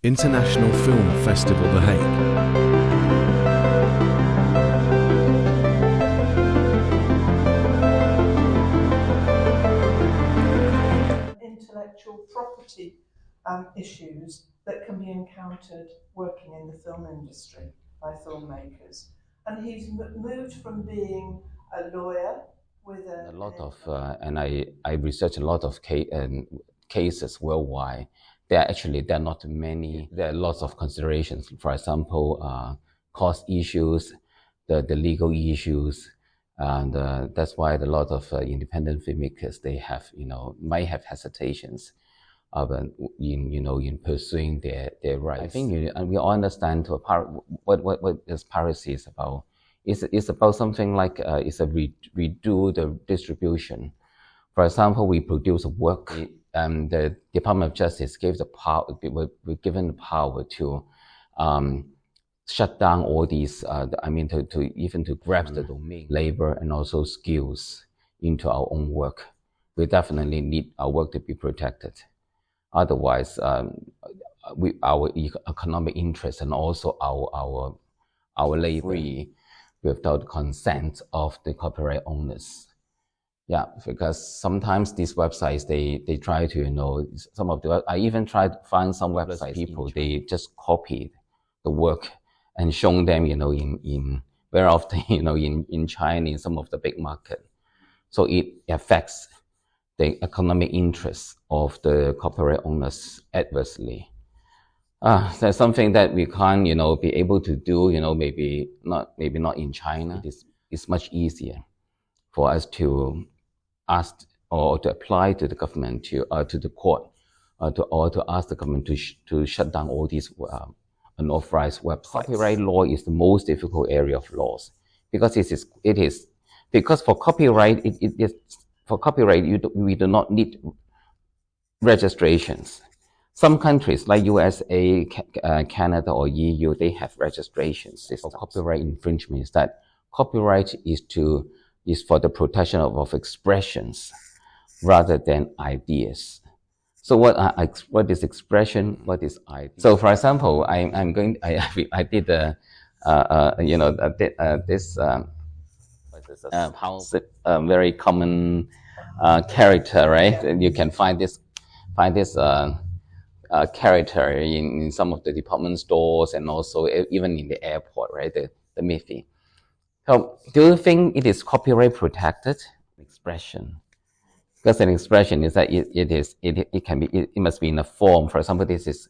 International Film Festival The Hague. Intellectual property issues that can be encountered working in the film industry by filmmakers. And he's moved from being a lawyer with a lot of, and I researched a lot of cases worldwide. There are not many. There are lots of considerations. For example, cost issues, the legal issues, and that's why a lot of independent filmmakers might have hesitations in pursuing their rights. I think we all understand what this piracy is about. It's about something like it's a redo the distribution. For example, we produce a work, and the Department of Justice gave the power. We're given the power to shut down all these. To grab the domain, labor, and also skills into our own work. We definitely need our work to be protected. Otherwise, our economic interests and also our labor without consent of the copyright owners. Yeah, because sometimes these websites they try to some of the I even tried to find some website people they just copied the work and shown them in very often in China in some of the big market. So it affects the economic interests of the copyright owners adversely. That's something that we can't, be able to do, maybe not in China. It's much easier for us to ask or to apply to the government, to the court, to ask the government to shut down all these unauthorized websites. Copyright law is the most difficult area of laws because because for copyright we do not need registrations. Some countries like USA, Canada, or EU, they have registration systems. For copyright infringement is that copyright is for the protection of expressions rather than ideas. So what is expression? What is idea? So for example, I did very common character, right? And you can find this character in some of the department stores and also even in the airport, right? The Miffy. So, do you think it is copyright protected? Expression, because an expression is that it must be in a form. For example, this is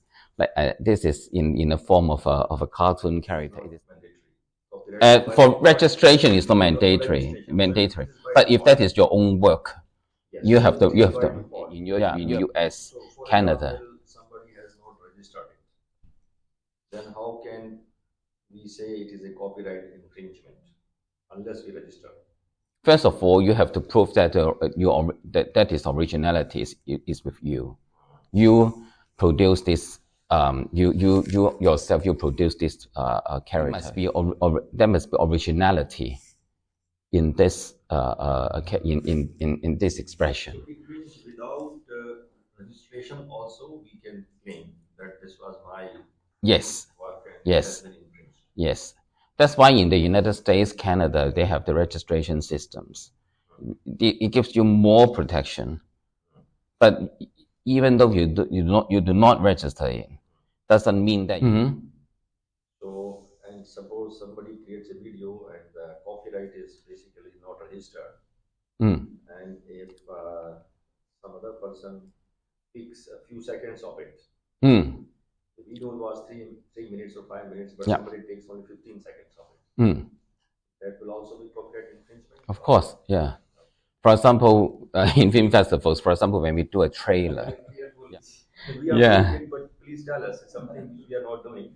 in the form of a cartoon character. For registration, it's not mandatory. But if that is your own work, you have to in US, Canada. Somebody has not registered it. Then how can we say it is a copyright infringement unless we register? First of all, you have to prove that that is originality is with you. You produce this. You yourself. You produce this character. There must be originality in this in this expression. So it means without registration, also we can claim that this was my work. Yes. That's why in the United States, Canada, they have the registration systems. It gives you more protection. But even though you do not register it, doesn't mean that. So, and suppose somebody creates a video and the copyright is basically not registered, and if some other person picks a few seconds of it, the video was 3 minutes or 5 minutes, but somebody takes only 15 seconds of it. That will also be copyright infringement. Of course, yeah. For example, in film festivals, when we do a trailer. We are doing it, but please tell us it's something we are not doing.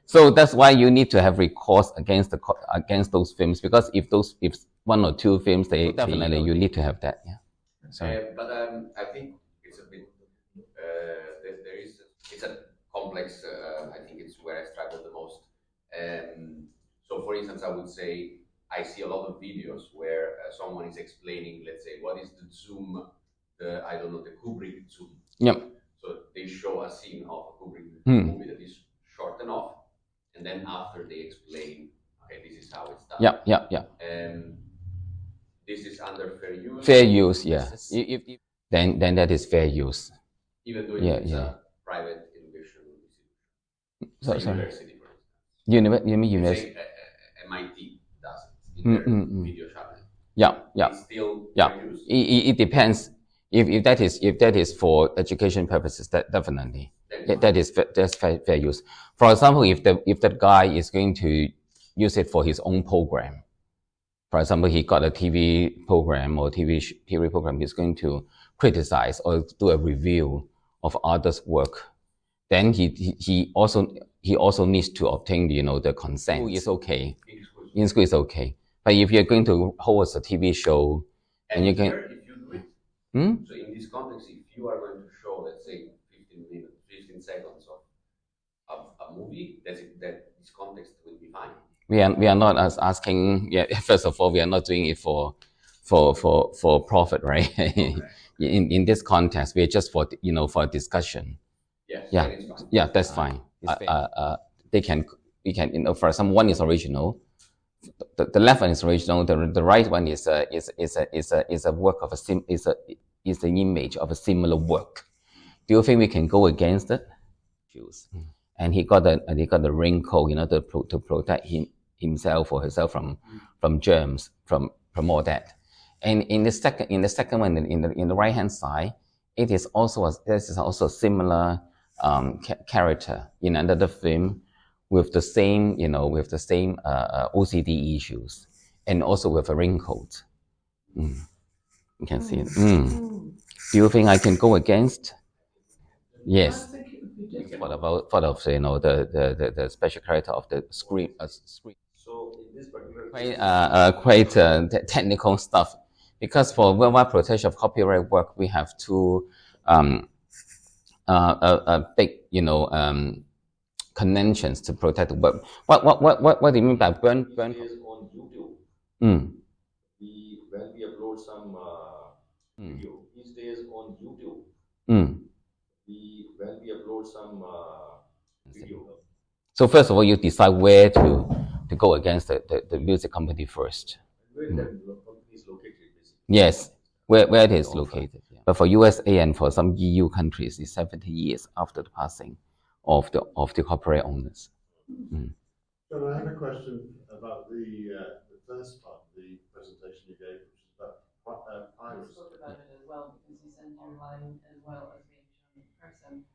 So that's why you need to have recourse against those films, because if one or two films, definitely you need to have that. Yeah. But I think it's a bit. It's a complex. I think it's where I struggle the most. So, for instance, I would say I see a lot of videos where someone is explaining, let's say, what is the zoom, the Kubrick zoom. Yep. So they show a scene of a movie that is short enough, and then after they explain, okay, this is how it's done. Yeah. This is under fair use. Fair use, yeah. Then that is fair use. Even though it's a private education institution. Sorry. University, for instance. You mean Let's university? say MIT does it in their video channel. Yeah. It's still fair use. It depends. If that is for education purposes, that definitely that's fair use. For example, if that guy is going to use it for his own program, for example, he got a TV program or TV program, he's going to criticize or do a review of others' work, then he also needs to obtain the consent. It's okay. In school it's okay. But if you're going to host a TV show, and you can. If you do it, so in this context, if you are going to show, let's say, 15 seconds of a movie, that this context will be fine. We are not asking. Yeah, first of all, we are not doing it for profit, right? Okay. In this context, we are just for discussion. Yes. Yeah, that's fine. We can for example, one is original. The left one is original. The right one is a work of is the image of a similar work. Do you think we can go against it? And he got the raincoat, to protect himself or herself from germs, from all that. And in the second one, in the right hand side, this is also a similar character in another film with the same OCD issues, and also with a raincoat. You can see it. Do you think I can go against? Yes. What about the special character of the screen? So in this particular quite technical stuff, because for worldwide protection of copyright work, we have two big conventions to protect the work. What do you mean by burn? On YouTube. When we upload some video these days on YouTube. When we upload some video. So first of all, you decide where to go against the music company first. Where that company is located, basically. Yes, where it is located. Yeah. But for USA and for some EU countries, it's 70 years after the passing of the copyright owners. John, I have a question about the first part of the presentation you gave, which is about piracy. Talk about it as well, because you sent your line as well as being shown in person.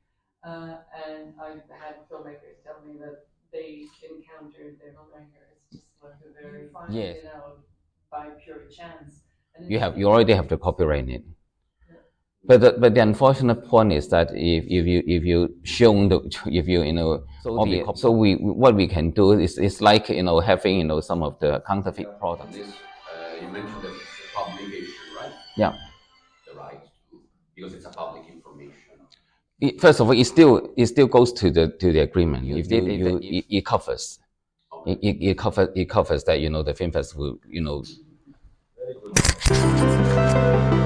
And I've had filmmakers tell me that they encountered their filmmaker. It's just like a very finding it out by pure chance. And you already have the copyright in it. But the unfortunate point is that if you shown what we can do is like having some of the counterfeit products. This you mentioned the publication, right? Yeah. The right to, because it's a public information. First of all, it still goes to the agreement. It covers. Okay. It covers that the film festival Very good.